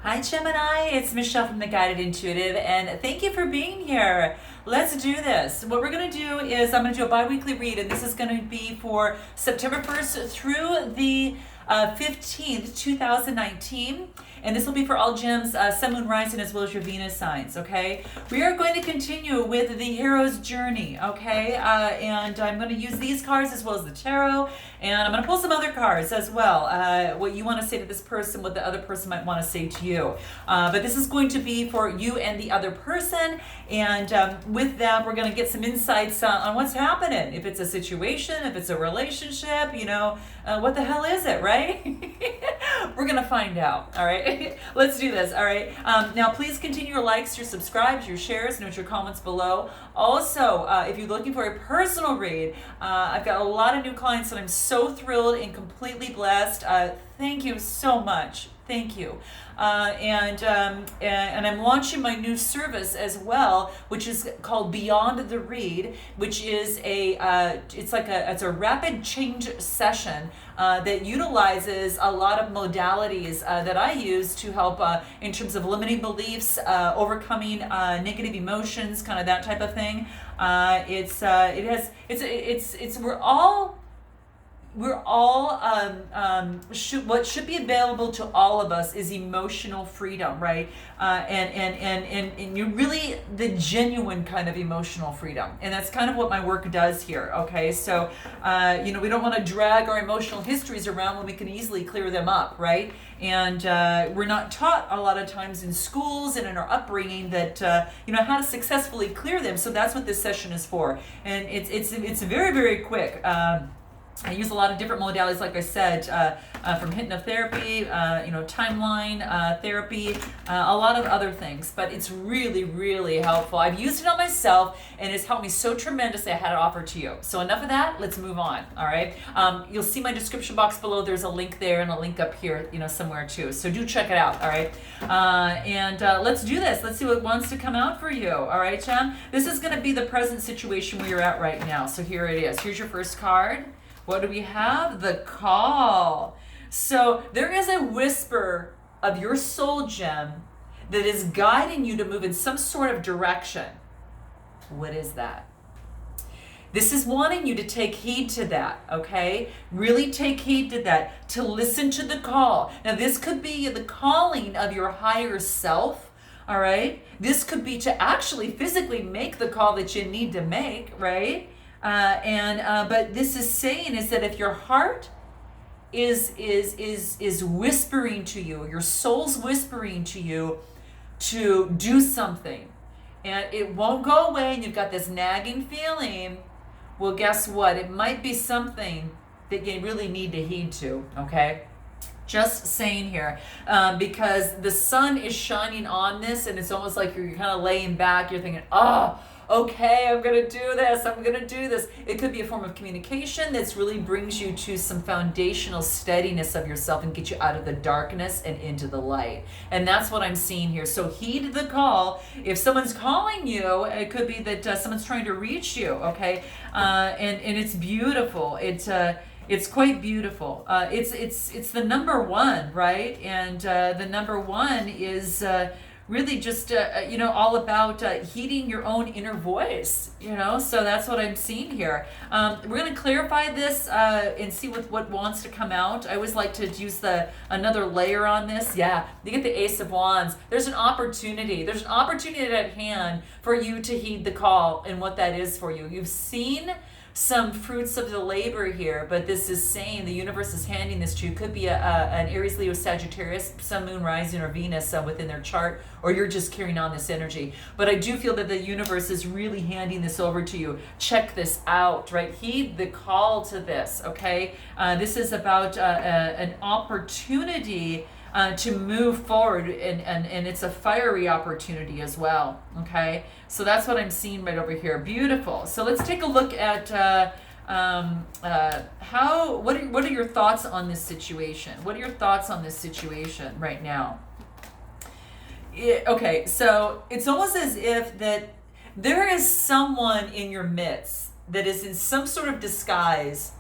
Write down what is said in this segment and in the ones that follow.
Hi Gemini, it's Michelle from The Guided Intuitive, and thank you for being here. Let's do this. What we're going to do is I'm going to do a bi-weekly read, and this is going to be for September 1st through the 15th, 2019. And this will be for all gems, Sun, Moon, Rising, as well as your Venus signs, okay? We are going to continue with the hero's journey, okay? And I'm going to use these cards as well as the tarot, and I'm going to pull some other cards as well. What you want to say to this person, what the other person might want to say to you. But this is going to be for you and the other person, and with that, we're going to get some insights on what's happening. If it's a situation, if it's a relationship, you know, what the hell is it, right? We're going to find out, all right? Let's do this, all right? Now, please continue your likes, your subscribes, your shares, note your comments below. Also, if you're looking for a personal read, I've got a lot of new clients, and I'm so thrilled and completely blessed. Thank you so much. Thank you. And I'm launching my new service as well, which is called Beyond the Read, which is it's a rapid change session that utilizes a lot of modalities that I use to help in terms of limiting beliefs, overcoming negative emotions, kind of that type of thing. What should be available to all of us is emotional freedom, right? And you really, the genuine kind of emotional freedom. And that's kind of what my work does here, okay? So, we don't want to drag our emotional histories around when we can easily clear them up, right? And we're not taught a lot of times in schools and in our upbringing that, how to successfully clear them. So that's what this session is for. And it's very, very quick. I use a lot of different modalities, like I said, from hypnotherapy, timeline therapy, a lot of other things. But it's really, really helpful. I've used it on myself, and it's helped me so tremendously. I had to offer to you. So enough of that. Let's move on. All right. You'll see my description box below. There's a link there and a link up here, somewhere too. So do check it out. All right. Let's do this. Let's see what wants to come out for you. All right, Jen. This is going to be the present situation where you're at right now. So here it is. Here's your first card. What do we have? The call. So there is a whisper of your soul gem that is guiding you to move in some sort of direction. What is that? This is wanting you to take heed to that, okay? Really take heed to that, to listen to the call. Now, this could be the calling of your higher self, all right? This could be to actually physically make the call that you need to make, right? But this is saying is that if your heart is whispering to you, your soul's whispering to you to do something, and it won't go away, and you've got this nagging feeling, well, guess what? It might be something that you really need to heed to, okay? Just saying here, because the sun is shining on this, and it's almost like you're kind of laying back, you're thinking, okay, I'm going to do this. It could be a form of communication that really brings you to some foundational steadiness of yourself and get you out of the darkness and into the light. And that's what I'm seeing here. So heed the call. If someone's calling you, it could be that someone's trying to reach you, okay? And it's beautiful. It's quite beautiful. It's the number one, right? And the number one is really just all about heeding your own inner voice, so that's what I'm seeing here. We're going to clarify this and see what wants to come out. I always like to use another layer on this. Yeah, you get the Ace of Wands. There's an opportunity at hand for you to heed the call and what that is for you. You've seen some fruits of the labor here, but this is saying the universe is handing this to you. Could be an Aries, Leo, Sagittarius, Sun, Moon, Rising, or Venus within their chart, or you're just carrying on this energy. But I do feel that the universe is really handing this over to you. Check this out, right? Heed the call to this, okay? This is about an opportunity to move forward, and it's a fiery opportunity as well, okay? So that's what I'm seeing right over here. Beautiful. So let's take a look at what are your thoughts on this situation? What are your thoughts on this situation right now? Okay, so it's almost as if that there is someone in your midst that is in some sort of disguise.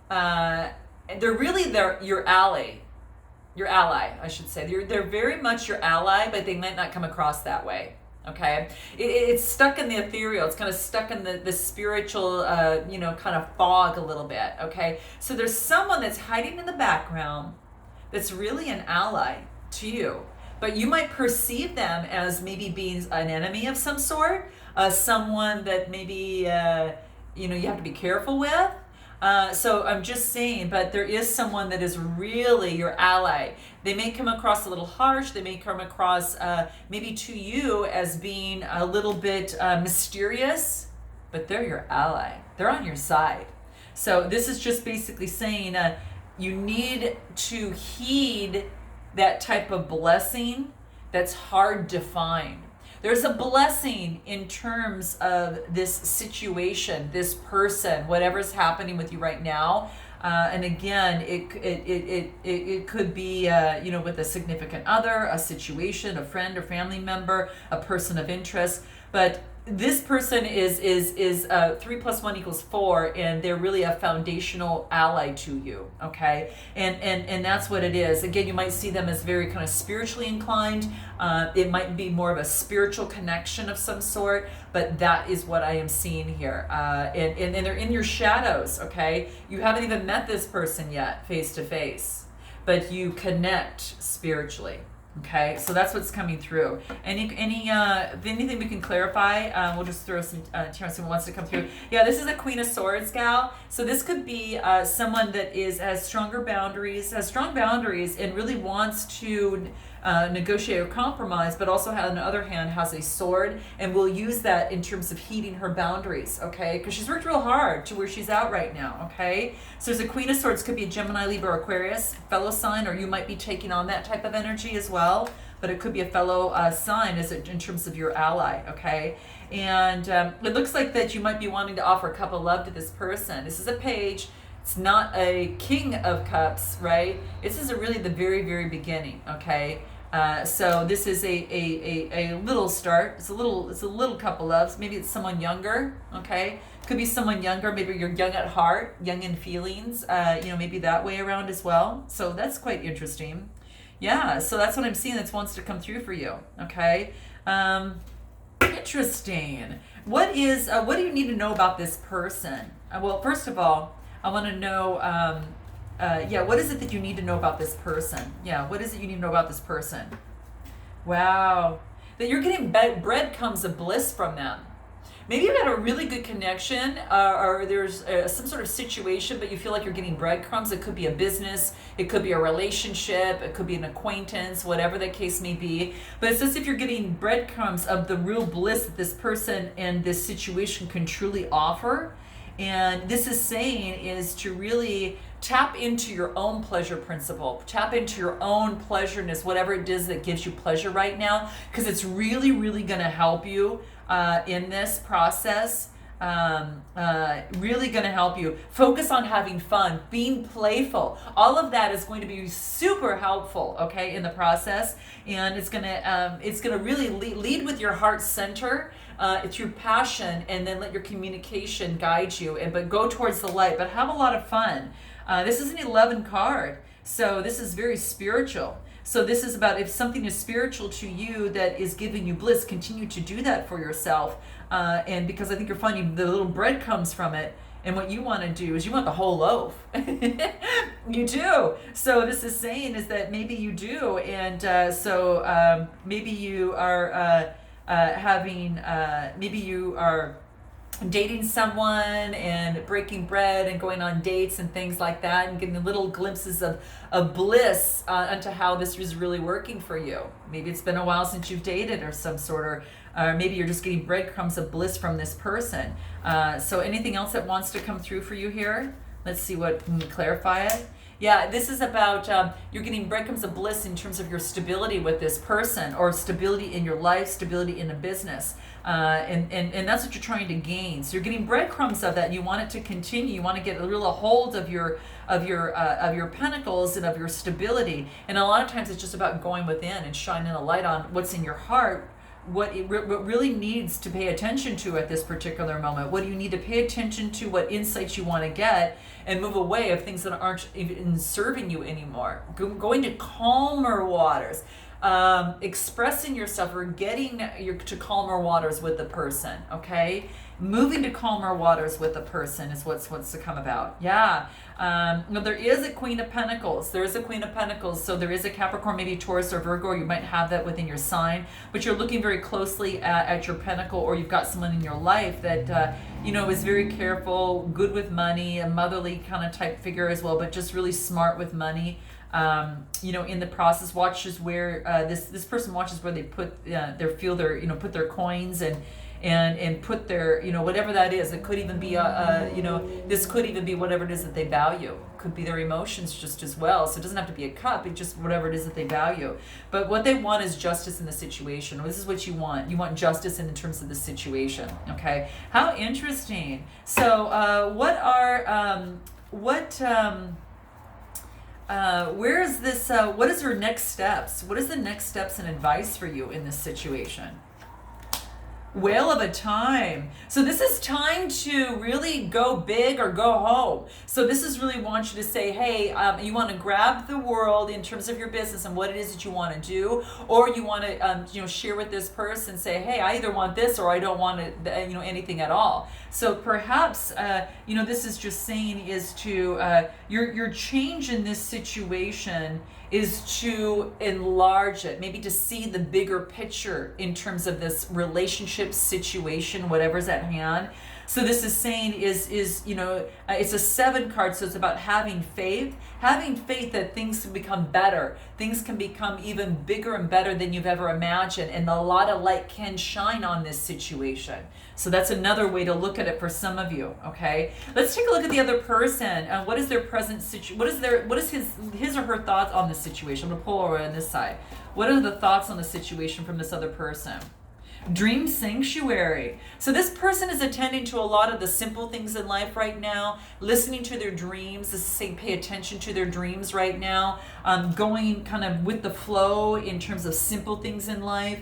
They're your ally, Your ally, I should say. They're very much your ally, but they might not come across that way. Okay, it's stuck in the ethereal. It's kind of stuck in the spiritual, kind of fog a little bit. Okay, so there's someone that's hiding in the background that's really an ally to you, but you might perceive them as maybe being an enemy of some sort, someone that maybe you have to be careful with. So I'm just saying, but there is someone that is really your ally. They may come across a little harsh. They may come across maybe to you as being a little bit mysterious, but they're your ally. They're on your side. So this is just basically saying you need to heed that type of blessing that's hard to find. There's a blessing in terms of this situation, this person, whatever's happening with you right now. And again, it could be with a significant other, a situation, a friend or family member, a person of interest. But this person is 3 + 1 = 4, and they're really a foundational ally to you. Okay, and that's what it is. Again, you might see them as very kind of spiritually inclined. It might be more of a spiritual connection of some sort, but that is what I am seeing here. And they're in your shadows. Okay, you haven't even met this person yet face to face, but you connect spiritually. Okay, so that's what's coming through. Anything we can clarify? We'll just throw some someone wants to come through. Yeah, this is a Queen of Swords gal. So this could be someone that has strong boundaries, and really wants to negotiate or compromise, but also on the other hand has a sword and will use that in terms of heeding her boundaries. Okay, because she's worked real hard to where she's at right now. Okay, so there's a Queen of Swords, could be a Gemini, Libra, or Aquarius fellow sign, or you might be taking on that type of energy as well, but it could be a fellow sign in terms of your ally. Okay, and it looks like that you might be wanting to offer a cup of love to this person. This is a page. It's not a King of Cups, right? This is really the very, very beginning. Okay, so this is a little start. It's a little couple loves. Maybe it's someone younger. Okay, could be someone younger. Maybe you're young at heart, young in feelings. Maybe that way around as well. So that's quite interesting. Yeah. So that's what I'm seeing. That wants to come through for you. Okay. Interesting. What do you need to know about this person? Well, first of all, I want to know, what is it that you need to know about this person? Yeah, what is it you need to know about this person? Wow. That you're getting breadcrumbs of bliss from them. Maybe you've got a really good connection, or there's some sort of situation, but you feel like you're getting breadcrumbs. It could be a business, it could be a relationship, it could be an acquaintance, whatever the case may be. But it's as if you're getting breadcrumbs of the real bliss that this person and this situation can truly offer. And this is saying is to really tap into your own pleasure principle, tap into your own pleasureness, whatever it is that gives you pleasure right now, because it's really, really going to help you in this process. Really going to help you. Focus on having fun, being playful. All of that is going to be super helpful, okay, in the process. And it's gonna really lead with your heart center. It's your passion, and then let your communication guide you. But go towards the light. But have a lot of fun. This is an 11 card, so this is very spiritual. So this is about if something is spiritual to you that is giving you bliss, continue to do that for yourself. And because I think you're finding the little breadcrumbs from it. And what you want to do is you want the whole loaf. You do. So this is saying is that maybe you do. And maybe you are maybe you are dating someone and breaking bread and going on dates and things like that, and getting little glimpses of bliss onto how this is really working for you. Maybe it's been a while since you've dated or some sort, or maybe you're just getting breadcrumbs of bliss from this person. So anything else that wants to come through for you here? Let's see what can clarify it. Yeah, this is about you're getting breadcrumbs of bliss in terms of your stability with this person, or stability in your life, stability in a business, and that's what you're trying to gain. So you're getting breadcrumbs of that. And you want it to continue. You want to get a real hold of your pentacles and of your stability. And a lot of times it's just about going within and shining a light on what's in your heart, what really needs to pay attention to at this particular moment. What do you need to pay attention to? What insights you want to get, and move away of things that aren't even serving you anymore. Going to calmer waters, expressing yourself, or getting to calmer waters with the person. Okay, moving to calmer waters with the person is what's to come about. Yeah. There is a Queen of Pentacles. There is a Queen of Pentacles. So there is a Capricorn, maybe Taurus or Virgo, or you might have that within your sign, but you're looking very closely at your pentacle, or you've got someone in your life that, is very careful, good with money, a motherly kind of type figure as well, but just really smart with money. In the process, watches where this person watches where they put put their coins and put their, whatever that is. It could even be this could even be whatever it is that they value. Could be their emotions just as well. So it doesn't have to be a cup. It's just whatever it is that they value. But what they want is justice in the situation. This is what you want. You want justice in terms of the situation. Okay. How interesting. So where is this? What is your next steps? What is the next steps and advice for you in this situation? Whale of a time. So this is time to really go big or go home. So this is really want you to say, hey, you want to grab the world in terms of your business and what it is that you want to do, or you want to share with this person, say, hey, I either want this or I don't want anything at all. So perhaps this is just saying is to your change in this situation is to enlarge it, maybe to see the bigger picture in terms of this relationship situation, whatever's at hand. So this is saying is it's a 7 card, so it's about having faith that things can become better, things can become even bigger and better than you've ever imagined, and a lot of light can shine on this situation. So that's another way to look at it for some of you. Okay, let's take a look at the other person. What is their present situation? What is his or her thoughts on this situation? I'm gonna pull over on this side. What are the thoughts on the situation from this other person? Dream sanctuary. So this person is attending to a lot of the simple things in life right now, listening to their dreams. This is saying pay attention to their dreams right now, going kind of with the flow in terms of simple things in life,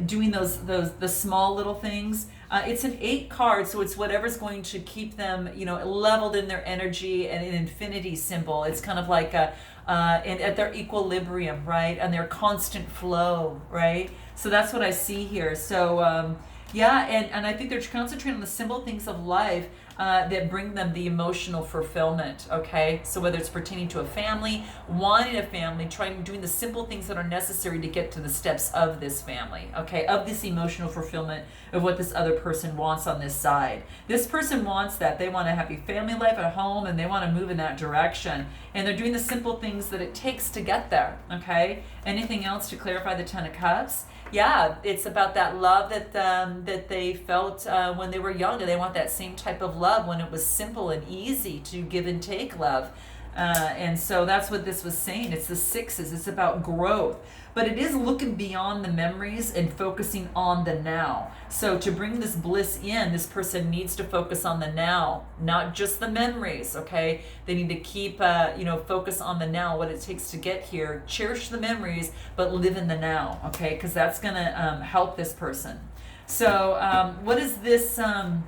doing the small little things. It's an 8 card, so it's whatever's going to keep them, leveled in their energy, and an infinity symbol. It's kind of like and at their equilibrium, right, and their constant flow, right. So that's what I see here. So and I think they're concentrating on the simple things of life that bring them the emotional fulfillment. Okay, so whether it's pertaining to a family, wanting a family, doing the simple things that are necessary to get to the steps of this family. Okay, of this emotional fulfillment of what this other person wants on this side. This person wants that. They want a happy family life at home, and they want to move in that direction. And they're doing the simple things that it takes to get there. Okay, anything else to clarify the 10 of Cups? Yeah, it's about that love that they felt when they were young, and they want that same type of love when it was simple and easy to give and take love. And so that's what this was saying. It's the 6s. It's about growth. But it is looking beyond the memories and focusing on the now. So to bring this bliss in, this person needs to focus on the now, not just the memories, okay? They need to keep, focus on the now, what it takes to get here. Cherish the memories, but live in the now, okay? Because that's going to help this person. So what is this, how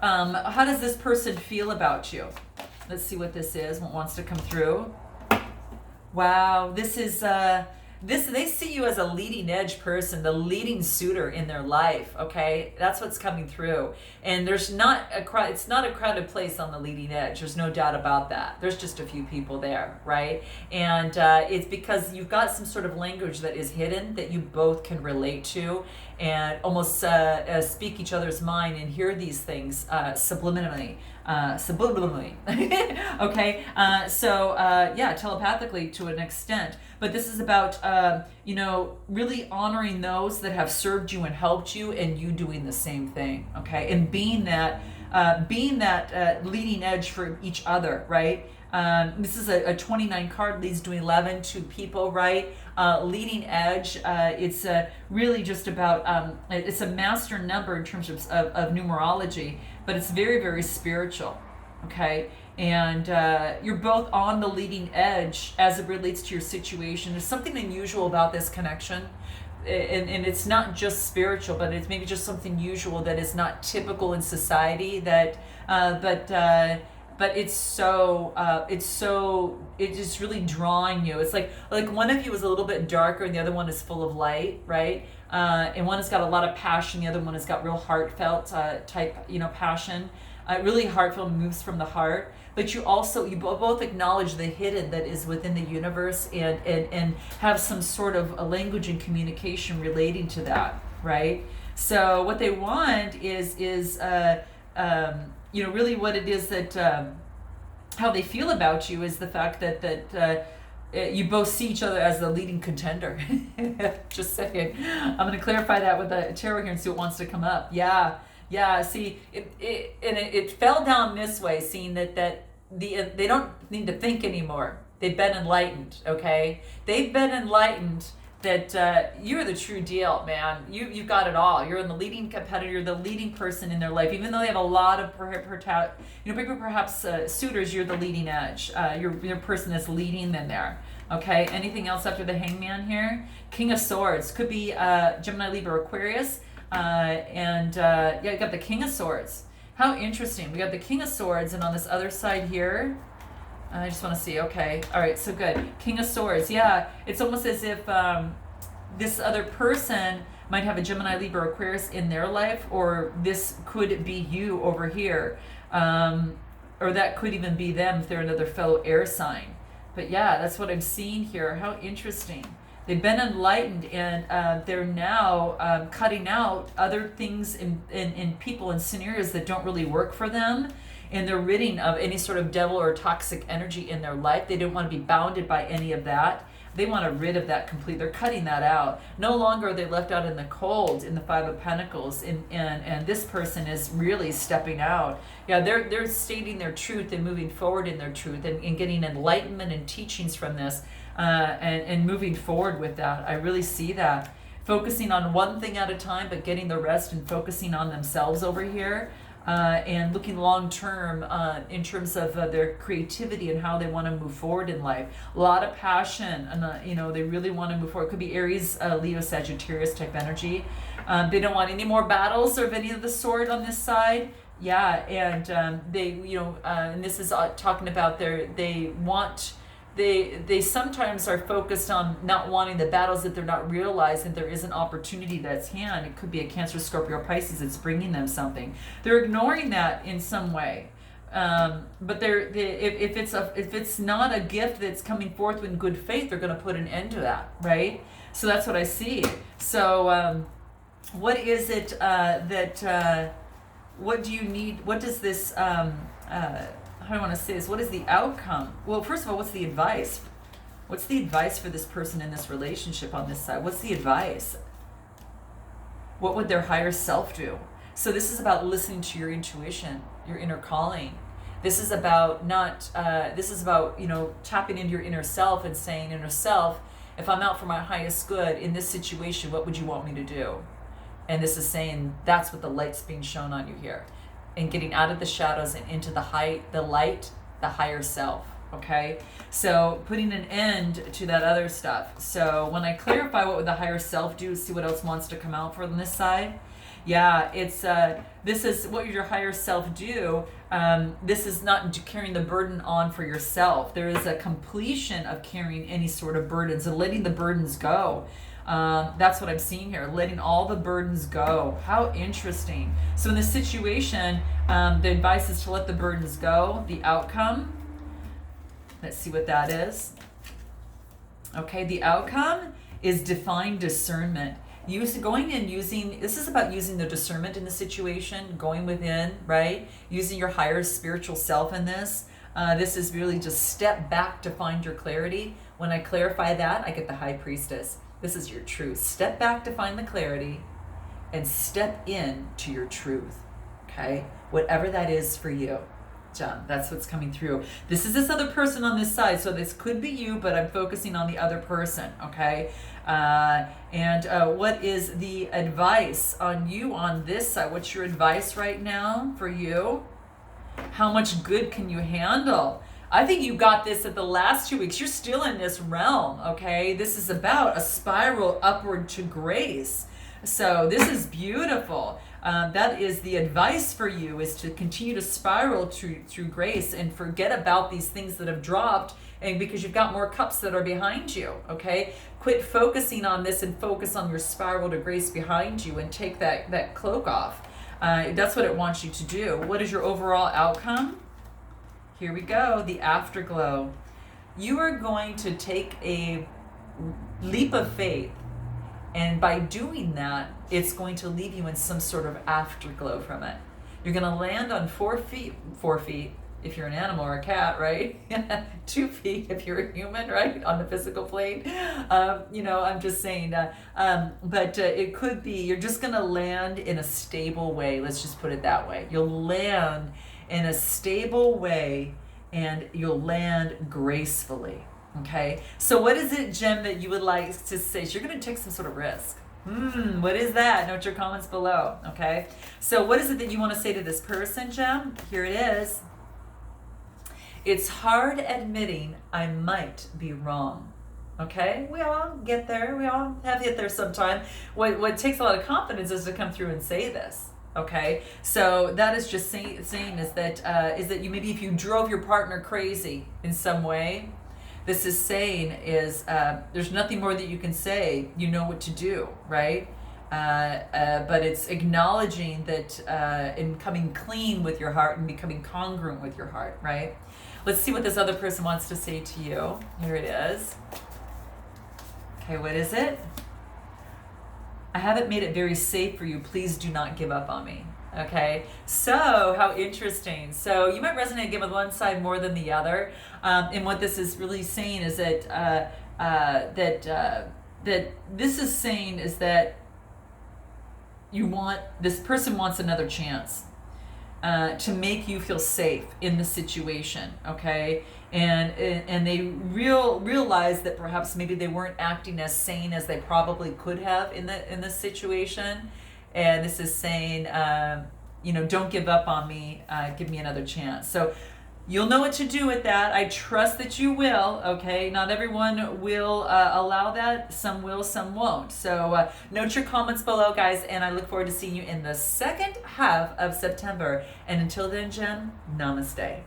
does this person feel about you? Let's see what this is, what wants to come through. Wow, this is... they see you as a leading edge person, the leading suitor in their life. Okay, that's what's coming through. And it's not a crowded place on the leading edge. There's no doubt about that. There's just a few people there, right? And it's because you've got some sort of language that is hidden that you both can relate to, and almost speak each other's mind and hear these things subliminally. Okay, telepathically to an extent. But this is about really honoring those that have served you and helped you, and you doing the same thing. Okay, and being that leading edge for each other, right? This is a 29 card, leads to 11, 2 people, right? Leading edge, it's really just about, it's a master number in terms of numerology, but it's very, very spiritual, okay? And you're both on the leading edge as it relates to your situation. There's something unusual about this connection. and it's not just spiritual, but it's maybe just something usual that is not typical in society. That, but it's just really drawing you. It's like one of you is a little bit darker, and the other one is full of light, right? And one has got a lot of passion, the other one has got real heartfelt type, passion. Really heartfelt, moves from the heart. But you both acknowledge the hidden that is within the universe, and have some sort of a language and communication relating to that, right? So what they want is really what it is that how they feel about you is the fact that you both see each other as the leading contender. Just saying. I'm going to clarify that with the tarot here and see what wants to come up. Yeah. See, it fell down this way, seeing that they don't need to think anymore. They've been enlightened. Okay, they've been enlightened that you're the true deal, man. You've got it all. You're the leading competitor. You're the leading person in their life. Even though they have a lot of perhaps suitors, you're the leading edge. You're person that's leading them there. Okay. Anything else after the Hangman here? King of Swords could be Gemini, Libra, Aquarius, you got the King of Swords. How interesting. We got the King of Swords, and on this other side here, I just want to see. Okay. All right. So good. King of Swords. Yeah. It's almost as if this other person might have a Gemini, Libra, Aquarius in their life, or this could be you over here. Or that could even be them if they're another fellow air sign. But yeah, that's what I'm seeing here. How interesting. They've been enlightened, and they're now cutting out other things in people and scenarios that don't really work for them. And they're ridding of any sort of devil or toxic energy in their life. They don't want to be bounded by any of that. They want to rid of that completely. They're cutting that out. No longer are they left out in the cold in the Five of Pentacles. And this person is really stepping out. Yeah, they're stating their truth and moving forward in their truth, and getting enlightenment and teachings from this, and moving forward with that. I really see that. Focusing on one thing at a time, but getting the rest and focusing on themselves over here. And looking long term in terms of their creativity and how they want to move forward in life. A lot of passion, and they really want to move forward. It could be Aries, Leo, Sagittarius type energy. They don't want any more battles of any of the sort on this side. Yeah, and and this is talking about they sometimes are focused on not wanting the battles that they're not realizing there is an opportunity that's hand. It could be a Cancer, Scorpio, Pisces that's bringing them something. They're ignoring that in some way. But if it's not a gift that's coming forth in good faith, they're going to put an end to that, right? So that's what I see. So what is it what do you need? What does this how do I want to say this? What is the outcome? Well, first of all, what's the advice? What's the advice for this person in this relationship on this side? What's the advice? What would their higher self do? So this is about listening to your intuition, your inner calling. This is about tapping into your inner self and saying, inner self, if I'm out for my highest good in this situation, what would you want me to do? And this is saying that's what the light's being shown on you here. And getting out of the shadows and into the light, the higher self, okay? So putting an end to that other stuff. So when I clarify what would the higher self do, see what else wants to come out from this side. Yeah, it's this is what would your higher self do. This is not carrying the burden on for yourself. There is a completion of carrying any sort of burdens and letting the burdens go. That's what I'm seeing here, letting all the burdens go. How interesting. So in this situation, the advice is to let the burdens go. The outcome, let's see what that is. Okay, the outcome is divine discernment. This is about using the discernment in the situation, going within, right? Using your higher spiritual self in this. This is really just step back to find your clarity. When I clarify that, I get the High Priestess. This is your truth. Step back to find the clarity and step in to your truth. Okay? Whatever that is for you. John, that's what's coming through. This is this other person on this side. So this could be you, but I'm focusing on the other person. Okay? What is the advice on you on this side? What's your advice right now for you? How much good can you handle? I think you got this at the last 2 weeks. You're still in this realm, okay? This is about a spiral upward to grace. So this is beautiful. That is the advice for you, is to continue to spiral through grace and forget about these things that have dropped, and because you've got more cups that are behind you, okay? Quit focusing on this and focus on your spiral to grace behind you, and take that cloak off. That's what it wants you to do. What is your overall outcome? Here we go, the afterglow. You are going to take a leap of faith, and by doing that, it's going to leave you in some sort of afterglow from it. You're going to land on 4 feet if you're an animal or a cat, right? 2 feet if you're a human, right? On the physical plane. I'm just saying, but it could be, you're just going to land in a stable way. Let's just put it that way. You'll land in a stable way, and you'll land gracefully. Okay, so what is it, Jem, that you would like to say? So you're going to take some sort of risk. What is that? Note your comments below. Okay, so what is it that you want to say to this person, Jem? Here it is. It's hard admitting I might be wrong. Okay, we all get there. We all have to get there sometime. What takes a lot of confidence is to come through and say this. Okay, so that is just saying is that you, maybe if you drove your partner crazy in some way, this is saying is there's nothing more that you can say. You know what to do, right? But it's acknowledging that and coming clean with your heart and becoming congruent with your heart, right? Let's see what this other person wants to say to you. Here it is. Okay, what is it? I haven't made it very safe for you. Please do not give up on me. Okay, so how interesting. So you might resonate again with one side more than the other. And what this is really saying is that that this is saying is that this person wants another chance to make you feel safe in the situation. Okay, and they realize that perhaps maybe they weren't acting as sane as they probably could have in the situation. And this is saying, don't give up on me. Give me another chance. So you'll know what to do with that. I trust that you will. Okay, not everyone will allow that. Some will, some won't. So note your comments below, guys. And I look forward to seeing you in the second half of September. And until then, Jen, namaste.